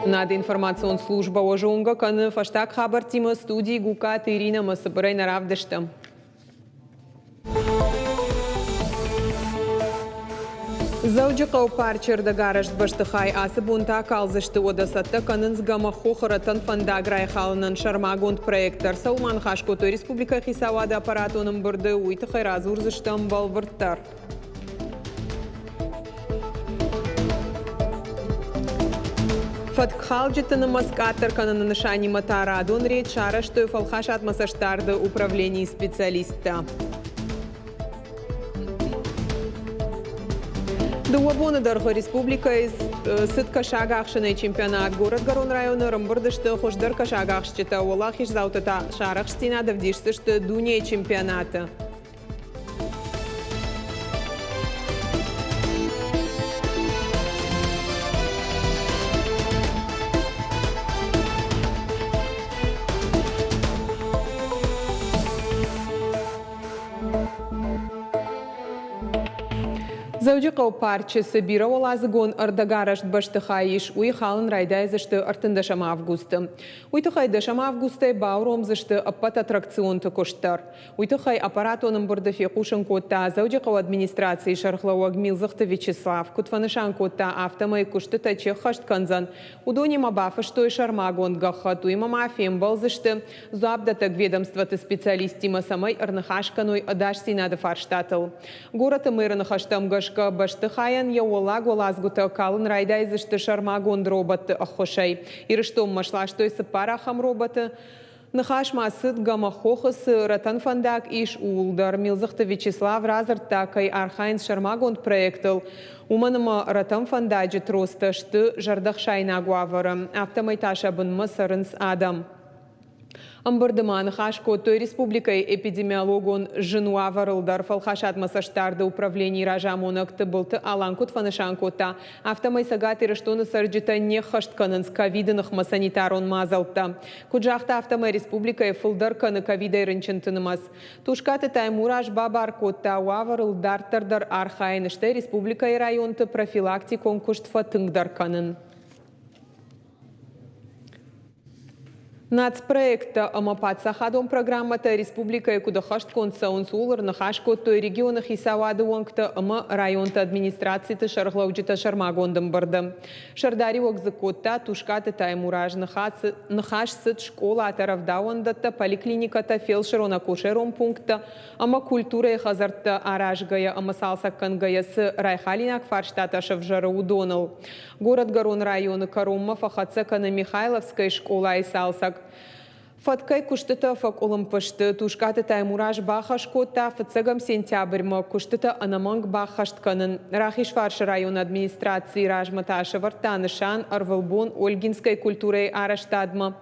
Над информацион служба ожонга каны фаштак хабар тима студии гукат Ирина Масабарай наравдышты. Заудžiqau parčirda garašt baštahai asibunta kalzıştı odasatta kanınz gama xoxaratan fandagray xalının şarmagond proyektlar Salman Xaşkoto Respublika Xisavada aparatonun burdı uytu xayraz urzıştan balvırttar. Фаткхалджитана маскатаркана на нишані Матарадон речь шара, что фалхашат масаштарда управление специалиста. Дуабона Дарха Республика из сытка шагахшиной чемпионат город Гарон района Рамбурдышты хождарка шагахшчита Олахиш заутата шарахштина давдишты, что дуне чемпионата. Заудžiqau parči собирал азгон ардагарашт баштахаиш уйхалын райдайзышты артындашам августы. Уйтахай дашам августы бауромзышты аппат аттракционты коштар. Уйтахай аппаратоным бурдафе кушын котта заудžiqau администрации шархлауаг Милзахты Вячеслав кутванышан котта автомай кушты таче хашт канзан. Удонима бафаштой шармагон гахат уйма мафием балзышты зуабдатаг ведомстваты специалистима самай арнахашканой адашси надо фарштатл. Город мырнахаштам гаш Баштахаян яолаг олазгута калын райдайзышты шармагон роботы ахошай. Ирыштом машлаштой сыпарахам роботы. Нахаш масыт гамахохас ратан фандак иш улдар Милзахты Вячеслав разыртакай архайн шармагон проектыл. Уманыма ратан фандаджи тросташты жардахшайна гуаварам. Автомайташа бын масарынс адам. Амбардыман Хашкото Республикой эпидемиологон Женуа Варылдар фалхашат масаштарды управление ражамонакты былты аланкут фанышанкота. Автомай сагаты рештоны сарджита не хаштканын с ковидыных масанитарон мазалта. Куджахта автомай Республикой фылдарканы ковидай рынчынтынымас. Тушкаты таймураж бабаркота Варылдар тардар архайнышты Республикой районты профилактикон куштфа тыңдарканын. Нацпроекта Амапат Сахадом программата Республика Кудахашт Консаунс Улар Нахашкото региона Хисавады Уангта Ама районта администрацията Шарглауджита Шармагондам Бардам. Шардари Уакзакота Тушката Таймураж Нахаш Сыт школа Атаравдауандата поликлиниката Фелшерона Кошером пункта Ама культура и хазарта Аражгая Ама Салсаккангая с Райхалинак Фарштата Шавжара Удонал. Город Гарон района Карумма Фахацакана Михайловская школа и Салсак. Фаткай куштыта фак олымпышты, тушкаты таймураж бахашкота, фацагам сентябрьма куштыта анаманг бахаштканын. Рахиш Фарши район администрации ражматаша вартанышан Арвалбон Ольгинской культурой араштадма.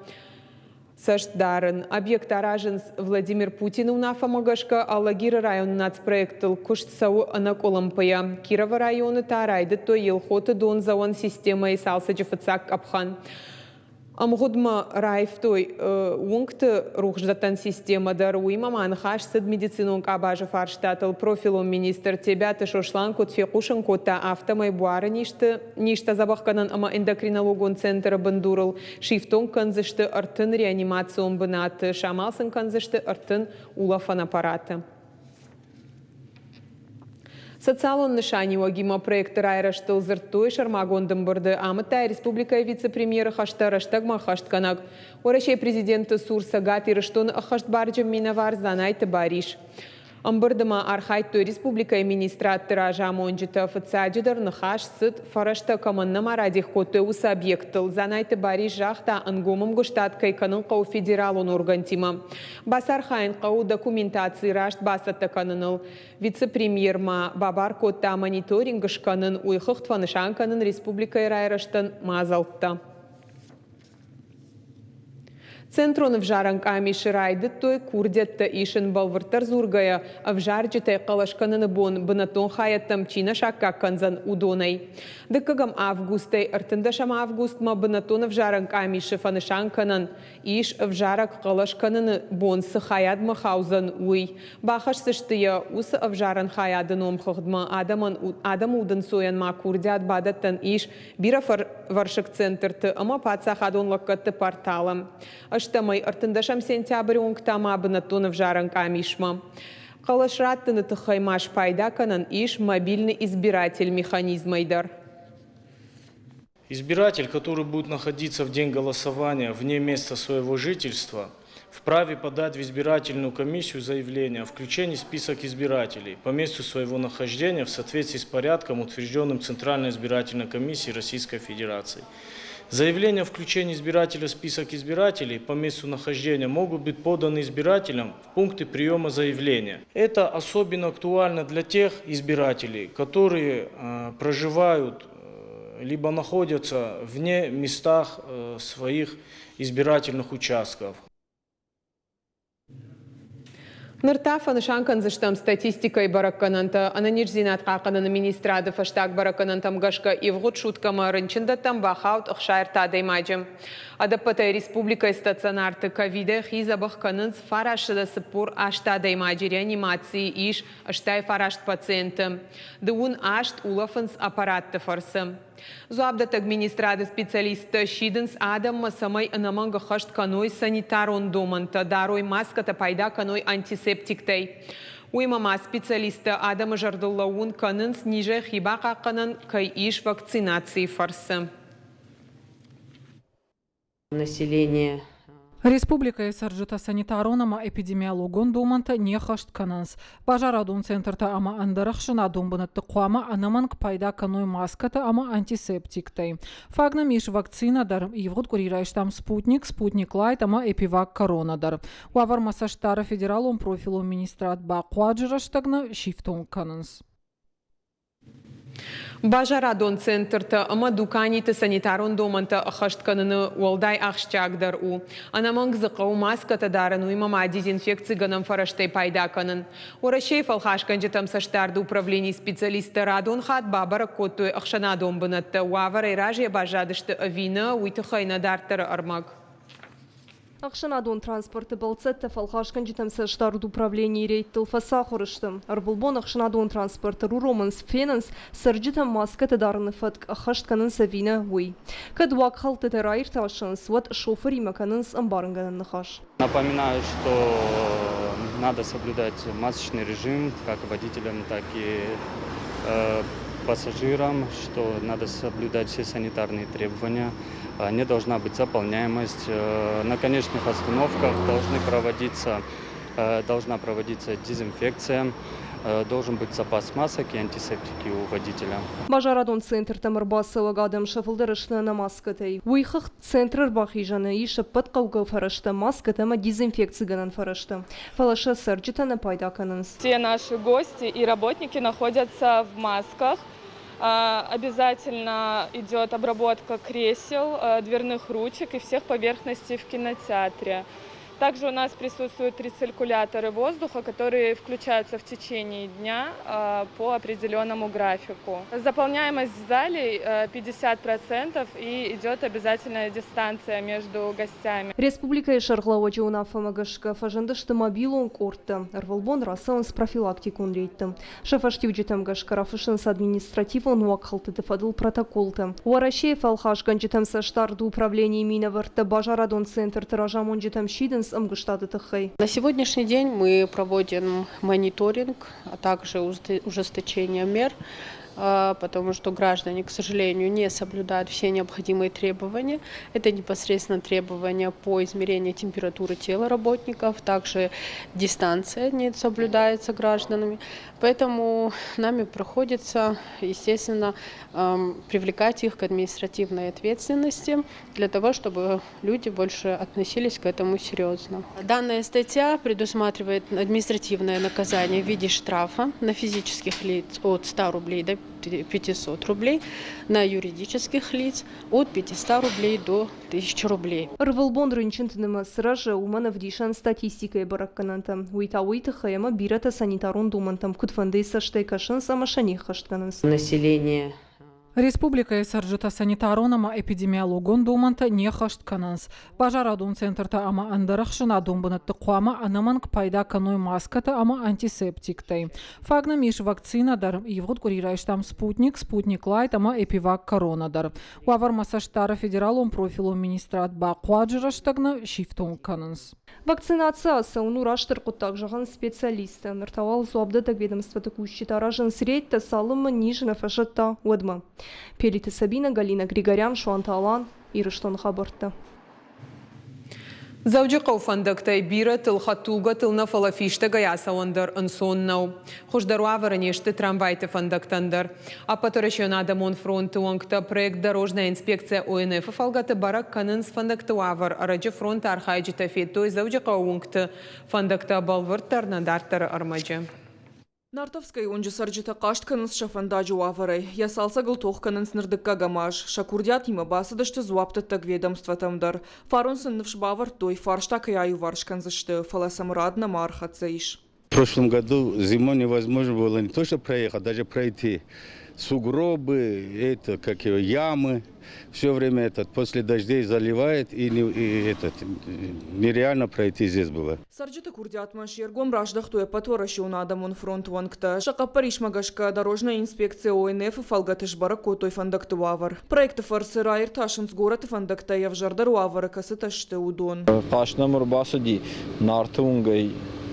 Саштдарын. Объект араженс Владимир Путин унафа магашка, Аллагира район нацпроектыл куштсау анак олымпая. Кирова районы тарайды то елхоты дон заон система и салсаджи фацак апхан. Амгудма райфтой унгты рухждатан система даруима манхаш сад медицинон кабажа фарштатл профилом министр тебята шошлан кот фекушан кота автомай буара ништа забахканан ама эндокринологон центра бандурал шифтон канзышты артын реанимацион бынаты шамалсын канзышты артын улафан аппарата. Социалон нышани вагима проекта райраштыл зыртой шармагондым барды амытай республика вице-премьера хаштараштагма хаштканак. Орашей президенты Сурса гати раштон хаштбарджам минавар занайты бариш. Амбардыма архайтой республика министраты ражамонджита фацаджидар нахаш сыт фарашта каманнама радих коты ус объектыл занайты бариш жахта ангомым гуштаткай канын қау федералон органтима. Басар хайын қау документации рашт басатта каныныл. Вице-премьерма бабар котта мониторингыш канын уйхықт фанышан канын республика райраштан мазалтта. Центрон вжаранг ами ширайды той курдетті ишін балвыртар зургая, вжар жітай қалашқаныны бон бынатон хаяттам чина шакка канзан удонай. Дыккагам августай, артындашам август ма бынатон вжаранг ами шифанышан канан, иш вжарак қалашқаныны бонсы хаят махаузан уй. Бахаш сыштыя усы вжаран хаядын омхығдма адам удын соян ма курдят бадаттан иш бира варшык центрты, ама паца хадон лаккатты порталам. Аштамай артындашам сентябрь оңктама бынатон вжаранг амишма. Қалашраттыны тұхаймаш пайда канан иш мобильный избиратель механизмайдар. Избиратель, который будет находиться в день голосования вне места своего жительства, вправе подать в избирательную комиссию заявление о включении в список избирателей по месту своего нахождения в соответствии с порядком, утвержденным Центральной избирательной комиссией Российской Федерации. Заявления о включении избирателя в список избирателей по месту нахождения могут быть поданы избирателям в пункты приема заявления. Это особенно актуально для тех избирателей, которые проживают либо находятся вне местах своих избирательных участков. Ныртафа нышанкан зыштам статистикой бараккананта, ананиш зинат қақанын министрады фаштак баракканантам гашка ивгут шуткама рынчындаттам бахаут ұқшайырта даймаджым. Адаппатай республика стационарты ковида хизабах канынс фарашыда сыппур ашта даймаджи реанимации иш аштай фарашт пациенты. Дыун ашт улафынс аппаратты фарсы. Зуабдат администрады специалисты шидынс адам самай анаманга хашт каной санитарон доманта, дарой маската пайда каной антисептиктай. Уймама специалисты адам жардыллауын канынс ниже хиба қаққанын кай иш вакцинации фарсы. Население. Республика саржыта санитаронама эпидемиологон доманта не хашт кананс. Бажарадун центрта ама андарахшына домбанатты қуама анаманг пайда каной маската ама антисептиктай. Фагна миш вакцина дар ивгуд курирайштам спутник лайт ама эпивак коронадар. Уавар масаштара федералом профилом министрат ба қуаджыраштагна шифтон кананс. Бажарадон центрта ама дуканиты санитарон доманта ахаштканыны уалдай ахшчагдар у. Анаманг зықау маската дарыну имама дезинфекции ганам фараштай пайда канын. Орашей фалхашканжетам саштарды управлений специалисты радон хат бабара коттуй ахшана домбанатта. Уавар иражия бажадышты авина уйтыхайна дартары армаг. Ақшанадон транспорты балцетті фалхашкан жетімсі штард управление рейттіл фаса құрышты. Арбылбон Ақшанадон транспорты руроманс фенанс сарджитам маскаты дарыны фатк ахаштканын савина уй. Кадуак халты терайр ташынс вот шофер имаканынс амбарынганын нахаш. Напоминаю, что надо соблюдать масочный режим как водителям, так и пассажирам, что надо соблюдать все санитарные требования. Не должна быть заполняемость. На конечных остановках должна проводиться дезинфекция. Должен быть запас масок и антисептики у водителя. Бажарадон центр тамырбасы гадам шафылдырышны на маскатай. Уйхах центр бахижаны и шаппат кауга фарашта маскатама дезинфекции ганан фарашта. Фалаша сарджита на пайда кананс. Все наши гости и работники находятся в масках. Обязательно идет обработка кресел, дверных ручек и всех поверхностей в кинотеатре. Также у нас присутствуют рециркуляторы воздуха, которые включаются в течение дня по определенному графику. Заполняемость в зале 50% и идет обязательная дистанция между гостями. Республика Шарглава Джаунафамагашка фажандышты мобилон корта. Арвалбон расаун с профилактикун рейтом. Шафаштивджитам гашкарафышын с административон уакхалты дефадыл протоколты. Уарашей фалхаш ганджитам со штарду управления миноварта Бажарадон центр тиражамон джитам шиденс. На сегодняшний день мы проводим мониторинг, а также ужесточение мер, потому что граждане, к сожалению, не соблюдают все необходимые требования. Это непосредственно требования по измерению температуры тела работников, также дистанция не соблюдается гражданами. Поэтому нами приходится, естественно, привлекать их к административной ответственности для того, чтобы люди больше относились к этому серьезно. Данная статья предусматривает административное наказание в виде штрафа на физических лиц от 100 рублей до 500 рублей, на юридических лиц от 500 рублей до 1000 рублей. Рвылбон рынчынтынымы сыражы уманы вдишан статистикой баракканантым. Уйта хаяма бирата санитарун думантым. Кутфанды саштай кашын самашани хаштканынс. Население. Республика саржыта санитаронама эпидемиологон думанта не хашткананс. Бажарадун центрта ама андарахшына думбанатты қуама анаманг пайда каной маската ама антисептиктай. Фагна миш вакцинадар евгуд курирайштам спутник лайт ама эпивак коронадар. Уавар масаштара федералом профилом министрат ба қуаджыраштагна шифтон кананс. Вакцинация сауну раштыр куттакжаган специалисты. Мертавал зуабдата ведомства текущий таражын средь салымы нижина фашатта удма. Пелиты Сабина, Галина Григорян, Шуанталан, Ирыштон хабарта. زوجي قوفندقتي بيرة الخطوغة تلنا فلافيشتا غياسا وندر انسون نو. خوش دروافر نيشت تрамвайте фандактандер. Апаторашионада Монфронт уангта проект дорожная инспекция ОНФ фалгата барак канынс фандактуавар. Араджи фронт архайджи тафеттой зоужи қаунгта фандакта балвыртар надартар армаджи. Нартовской онжы сарджита қаштканынс шафандаджу аварай. Я салса гыл тоққанынс нырдыкка гамаш. Шакурдят има басыдышты зуаптыттак ведомстватамдар. Фарунсын навшбавар той фарштак и аю варшканзышты. Фаласамрадна мархацаиш. В прошлом году зимой невозможно было не то что проехать, даже пройти. Сугробы, ямы. Все время после дождей заливает и нереально пройти здесь было. Сарджита курдятмаш ергом раждахтуя паторашионада Монфронт уангта. Шака Паришмагашка дорожная инспекция ОНФ фалгатыш барако той фандактуавар. Проект фарсыра ирташынс город фандакта явжардаруавара касыташты удон. Пашнамыр басыди нартунгай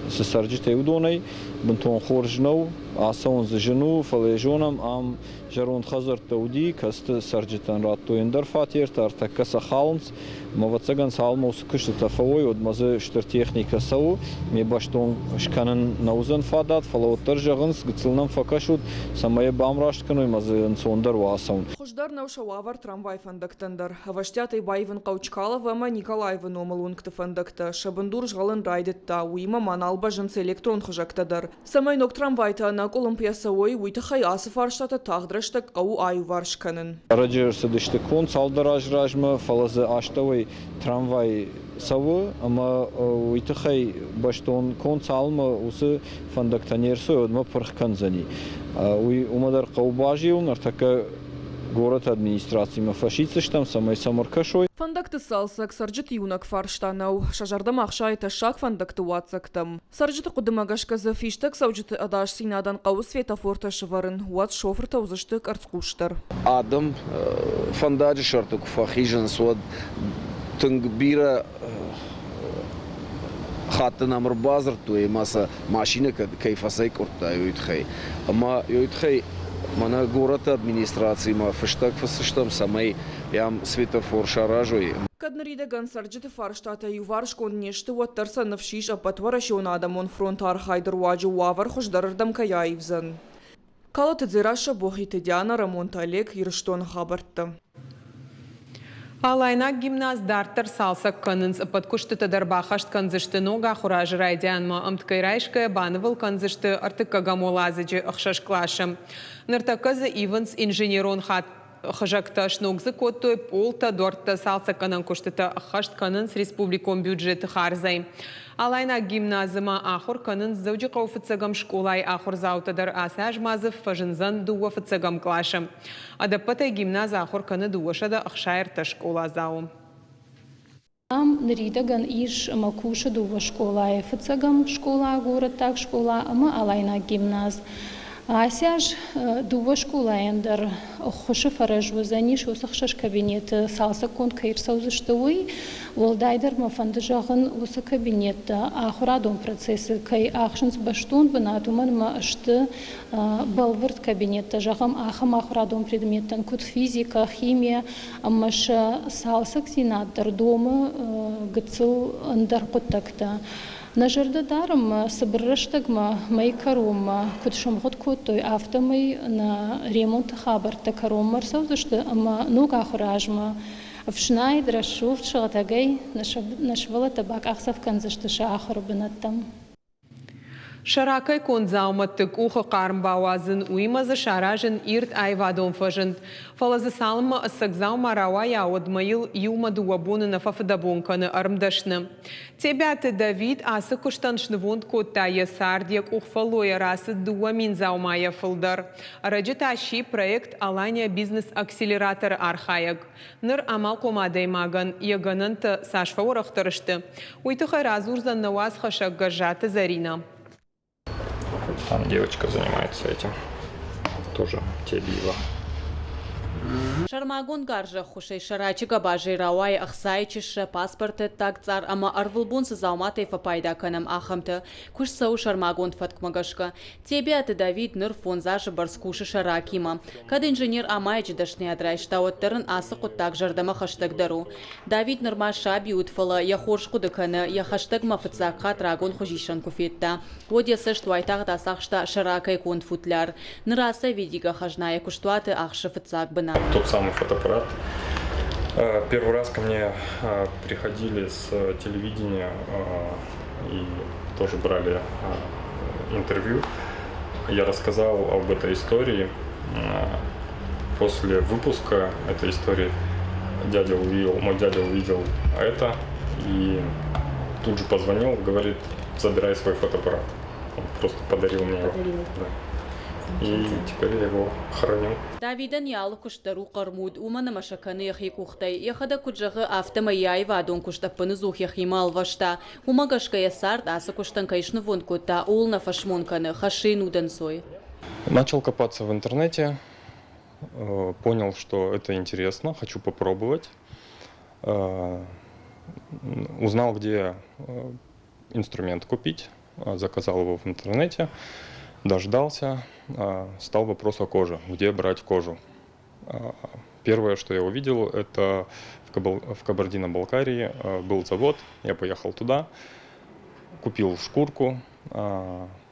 с сарджитой удоной, бунтон хоржнау, асаун зажену, фалежонам, ам жарун хазар тауди, касты сарджитан раттуендер фатир, тартакаса хаунс, мавацаган салмус кыштата фавой, одмазы штертехника сау, мебаштон шканын наузан фадат, фалауттар жағынс, гыцылнам факашут, самая бамраштканой мазы инсондар васаун. Хождар наушауавар трамвай фандактандар. Аваштятай байвын Каучкалов, ама Николаевын омалунгты фандакта. Шабындур жғалын райдетта, уима маналба жынсы электрон хожактадар. Самай нок трамвайта на Олимпиясауой, уйтахай асыфарштата тағдыраштак ау аю варшканын. Раджер садышты кон салдараж ражма, фалазы аштавай трамвай савы, ама уйтахай баштон кон салма усы фандактанерсу, одма пархканзани. Умадар каубажиун, артака город администрации мафашицыштам, самай самаркашой. Фандакты салсак, сарджит юнак фарштанау. Шажардам ахшайта шак фандакты ватсактам. Сарджиты кудымагашка зафиштак, сауджиты адаш синадан қау светофорта шыварын. Уат шофырта узыштык арцкуштар. Адам фандаджи шартук фахижан суад тынгбира хатты намыр базар туй маса машина кайфасай куртта юйтхай. Ама юйтхай мана город администрации ма фыштак фасыштам самай ям светофор шаражой. Каднарида гансарджиты фарштата юваршкон нешты уаттарса навшиш апатварашионада Монфронт архайдар уаджу уавар хождарырдам каяевзан. Калаты дзираша бохиты Диана Рамонт Олег Ирыштон хабартта. Алайнак гимназдарттар салсак канынс апаткуштыты дарбахашт канзышты нога хуражы райдянма амткайрайшкая банывал канзышты артыкка гамолазыджы ахшашклашым. Ныртаказы Иванс инженерон хат хажакташ ногзы коттой полта дорта салса канан куштыты ахашт канынс республикон бюджеты харзай. Алайнак гимназыма ахур канынс зауджы қауфыцагам школай ахур заутадар асаж мазыв фажынзан дуа фыцагам клашым. Адапатай гимназ ахур каны дуашада ахшайрта школа зау. Am nridagan ish makusha duva школа фыцагам школа город так школа ама алайнак гимназ. Асяж дува школа эндер хоши фараж вазаниш усахшаш кабинет салса кон кайр саузыштуй волдайдер мафандажагын уса кабинет ахурадон процессы кай ахшынс баштун бынатуман машты балвырт кабинетта жагам ахам ахурадон предметтан кут физика химия аммаш салса ксинаттар дома гыцыл андар куттакта. Нажарда даром собрыштагма май карома кутшом год котой автомай на ремонт хабарта каромар саузышты ама нуга хуражма в Шнайдера шуфт шагатагай нашвала табак ахсав канзышты шахар бынаттам. Шаракай конзауматтык ухы қарымбауазын уймазы шаражын ирт айвадон фажынд. Фалазы салымы ысықзаума рауая одмайыл юмаду вабонына фафыдабонканы арымдашны. Тебяты Давид асы куштаншнывонд коттайы сардек ухфалоя расы дуамин заумая фылдар. Арajыташи проект Алания бизнес-акселератор архаяг. Ныр амал комадаймаган яганынты сашфа орақтырышты. Уйтықай разурзан наваз хашак гажаты Зарина. Там девочка занимается этим. Тоже Тебиева. Шармагон гаржа хушей шарачига бажей равай ахсайчиша паспорты так цар ама арвылбун сызауматай фапайда канам ахамты куш сау шармагон фаткмагашка. Тебяты Давид ныр фонзажы барскуши шаракима. Кад инженер амайчи дашни адрайшта оттырын асы куттак жардама хаштагдару. Давид нырма шаби утфала я хоршку дыканы я хаштагма фыцака трагон хужишан куфетта. Вот я сэштуайтах дасахшта шаракай кон футляр. Ныраса видига хажная куштуаты ахши фыцак бына. Тот самый фотоаппарат. Первый раз ко мне приходили с телевидения и тоже брали интервью. Я рассказал об этой истории. После выпуска этой истории мой дядя увидел это и тут же позвонил, говорит, забирай свой фотоаппарат. Он просто подарил мне его. Да. И теперь я его храню. Давидан ялы куштару кармуд, умана машаканы яхи кухтай, яхада куджагы автома яйва адон куштаппаны зух яхимал вашта, умагашка ясард аса куштан кайшны вон кута, улна фашмонканы, хашину дансой. Начал копаться в интернете, понял, что это интересно, хочу попробовать. Узнал, где инструмент купить, заказал его в интернете. Дождался, стал вопрос о коже, где брать кожу. Первое, что я увидел, это в Кабардино-Балкарии был завод, я поехал туда, купил шкурку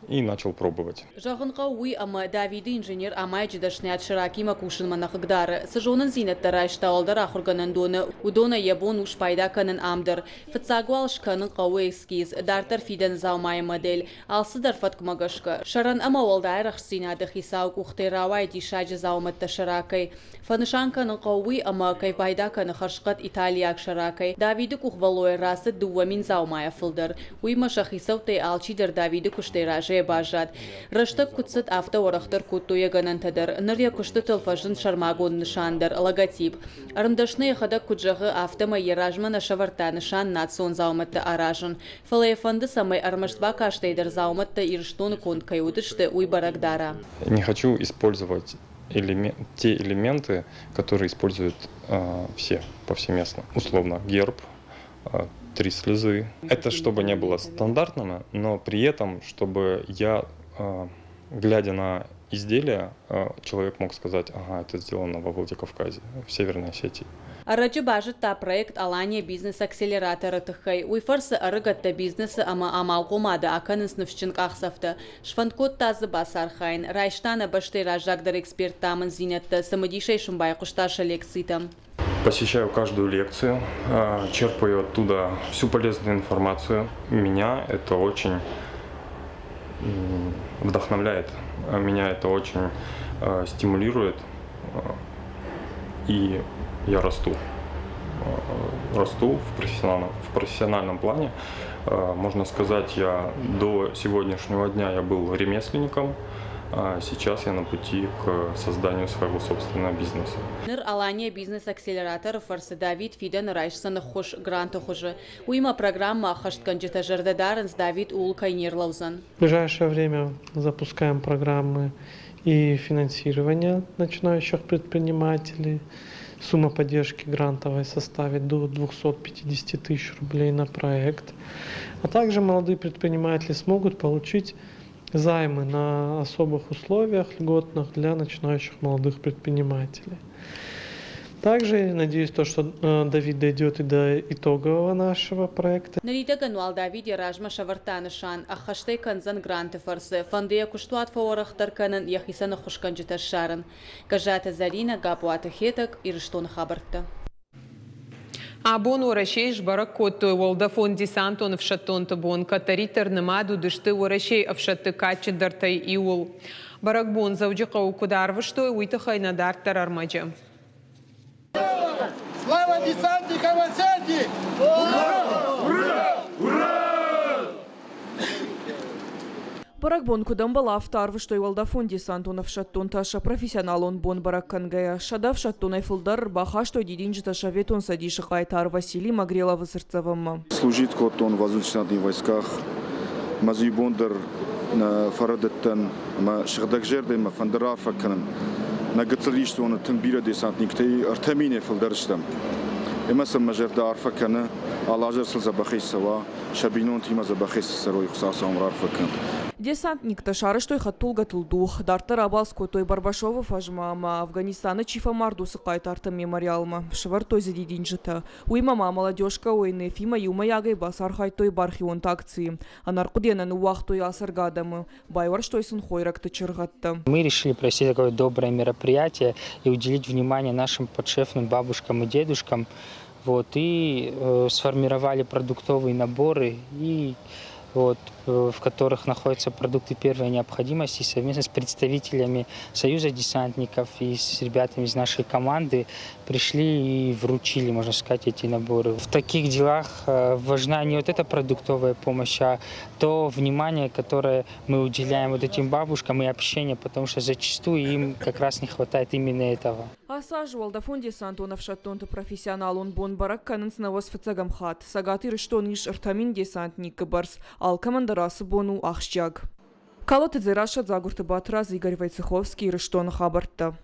и начал пробовать. Жагынға уй ама Давиды инженер амайчы дашнят шаракима кушын манақыгдары. Сыжонын зинетті райшта алдар ахырганын доны, удона ебон уш пайда канын амдыр. Фыцагуал шканын қауы эскиз, дартар фиден заумай модель, алсыдар фаткмагашка. Шаран ама олдар ахсинады хисау кухты равай дишаджы зауматта шаракай. Фанышанканын қауы ама кай пайда каны харшқат Италияк шаракай. Давиды кухвалой расы дуамин заумай фылдар. Уйма шахисаутай алчидер Давиды куштейражы бажат. Раштак куцат автоорахтар куттуя ганантадар. Нырья кушты тылфажын шармагон нышандар. Логотип. Арымдашны яхада куджагы автома еражма на шаварта нышан нацон зауматта аражын. Фалайфанды самай армаштба каштейдар зауматта ирштон кон каюдышты уйбарагдара. Не хочу использовать те элементы, которые используют все повсеместно. Условно герб, 3 слезы. Это чтобы не было стандартным, но при этом, чтобы я, глядя на изделие, человек мог сказать, ага, это сделано во Владикавказе, в Северной Осетии. Арачы бажыт та проект Алания бизнес-акселераторы тыхай. Уйфарсы арыгатта бизнесы ама амал комады аканын сныфшчынк ахсафты. Шванкот тазы басархайн. Райштана башты ражагдар эксперт тамын зинетті. Самодишай шумбай кушташа лекцитам. Посещаю каждую лекцию, черпаю оттуда всю полезную информацию. Меня это очень вдохновляет, меня это очень стимулирует, и я расту в профессиональном плане. Можно сказать, я до сегодняшнего дня я был ремесленником. Сейчас я на пути к созданию своего собственного бизнеса. Ныр Алания бизнес-акселератор фарсы Давид Фиден райшсаны хош гранты хожи. Уйма программа хаштканджита жардадарынс Давид Улкай Нерлаузан. В ближайшее время запускаем программы и финансирования начинающих предпринимателей. Сумма поддержки грантовой составит до 250 тысяч рублей на проект. А также молодые предприниматели смогут получить займы на особых условиях льготных для начинающих молодых предпринимателей. Также надеюсь, что Давид дойдет и до итогового нашего проекта. Нарида гануал Давид яражма шавартанышан, ахаштай канзан гранты фарсы, фандея куштуат фаорахтар канан яхисана хушканджита шаран. Кажата Зарина гапуата хетак и рештон хабарта. Абон ورشي جبرك كوتو والدفون ديسانتون فشتون تبون كتريتر نمادو دشتي ورشي افشت كاتش درتي ايول برك بون زوجي قو كدار وشتو ويتخينا دار ترار مجم Слава десантникам Осетии! Барак бон кудам бала втарвы, что и волдафон десантунов шаттун таша профессионал он бон барак кангая. Шадав шаттун айфулдар баха, что дидинджи таша ветон садиши кайтар Василий Магрелова Сырцевым. Служит кот он в воздушных войсках. Мазуй бондар на фарадеттен, ма шагдакжерды, ма фандерафа канан. На гацелишт он тембира десантник, тей артамине фулдарштам. مثلا مجرد عارفة كنا على جرس الزباخي سوا شبينون تيما زباخي سروي خصاصة عمر عارفة كنا. Десантник ташары, что и хаттул гатылдух. Дартар Абалску той Барбашова фажмама Афганистана чифа мардусы кайтарты мемориалма. Швар той задидинжита. Уймама молодежка уйны фима юма ягай басар хай той бархион такции. А наркудена нуах той асаргадамы. Байвар что и сунхойрак тачергатта. Мы решили провести такое доброе мероприятие и уделить внимание нашим подшефным бабушкам и дедушкам. Вот, и сформировали продуктовые наборы, в которых находятся продукты первой необходимости, совместно с представителями Союза десантников и с ребятами из нашей команды пришли и вручили, можно сказать, эти наборы. В таких делах важна не вот эта продуктовая помощь, а то внимание, которое мы уделяем вот этим бабушкам и общение, потому что зачастую им как раз не хватает именно этого. Асаж волдафон десантунов шаттунты профессионал он бон барак канынс навоз фацагам хат. Сагаты рыштон иш артамин десантник барс, ал командарасы бону ахшчаг. Калоты дзираша загурты батраз Игорь Войцеховский рыштон хабарта.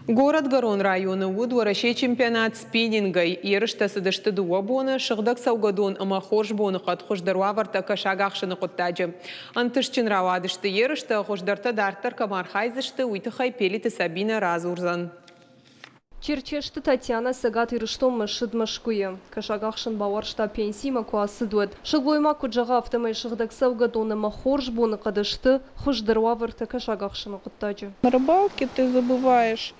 Город Гарон районы уд ворашей чемпионат спиннинга ерышта сыдышты дуа боны шыгдак саугадон ама хош боны қат хошдаруа варта кашагақшыны қоттаджы. Антышчын равадышты ерышта хошдарта дартар камархайзышты уйтыхай пелиты Сабина Разурзан. Черчешты Татьяна Сагат ирыштом машид машкуе. Кашагахшын баваршта пенсима куасы дует. Шыглойма куджага автомай шыгдак саугадон ама хош боны қадышты хошдаруа варта кашагахшыны қоттаджы. На рыбалке ты забываешь.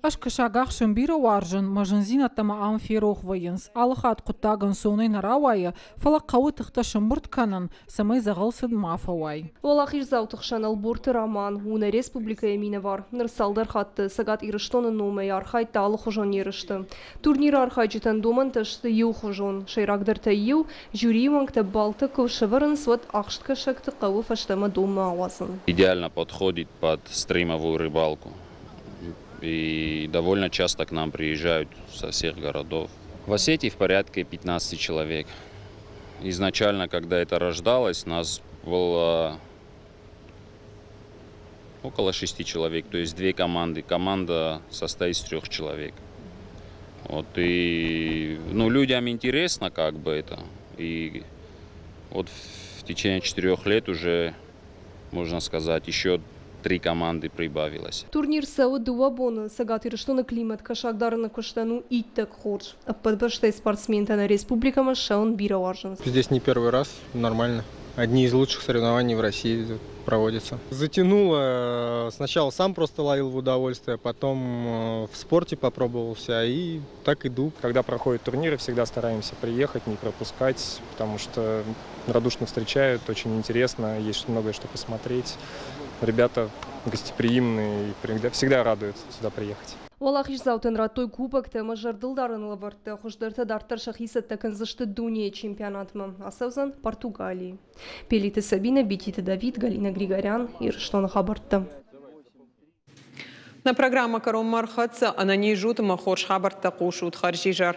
Ашкашагах шамбира варжан, мажанзина тама амфирох военс. Аллахат куттаган сонай наравая, фалаккауы тыхта шамбурт канан, самай загалсад мафавай. Олахиш заутықшан албурты роман, уна республика еміне var. Нырсалдар хатты, сагат ирыштоны номай архай талы хожон ерышты. Турнир архай житан доман ташты ю хожон. Шайрагдырта ю, жюри вангта балты ковшеварен сват ахштка шакты қавы фаштама дома авасын. Идеально подходит под стримовую рыбалку. И довольно часто к нам приезжают со всех городов. В Осетии в порядке 15 человек. Изначально, когда это рождалось, нас было около 6 человек, то есть 2 команды. Команда состоит из 3 человек. Вот, и людям интересно как бы это. И вот в течение 4 лет уже, можно сказать, еще 3 команды прибавилось. Турнир сауд дуабоны сагат ирыштоны климат кашагдарыны куштану иттек хорж. Подбаштай спортсменты на республика Машаун Бира Варжанс. Здесь не первый раз, нормально. Одни из лучших соревнований в России проводятся. Затянуло. Сначала сам просто ловил в удовольствие, потом в спорте попробовался и так иду. Когда проходят турниры, всегда стараемся приехать, не пропускать, потому что радушно встречают, очень интересно, есть многое что посмотреть. Ребята гостеприимные и всегда радуют сюда приехать. Валахиш заутен ратой кубок тема жардылдарын лаварты, хошдарта дартар шахисатта канзышты дуния чемпионатма, асаузан Португалии. Пелиты Сабина, Бетита Давид, Галина Григорян и Рыштона Хабарта. На программа Каром Мархатса, она не жут махорш Хабарта кушут харжижар.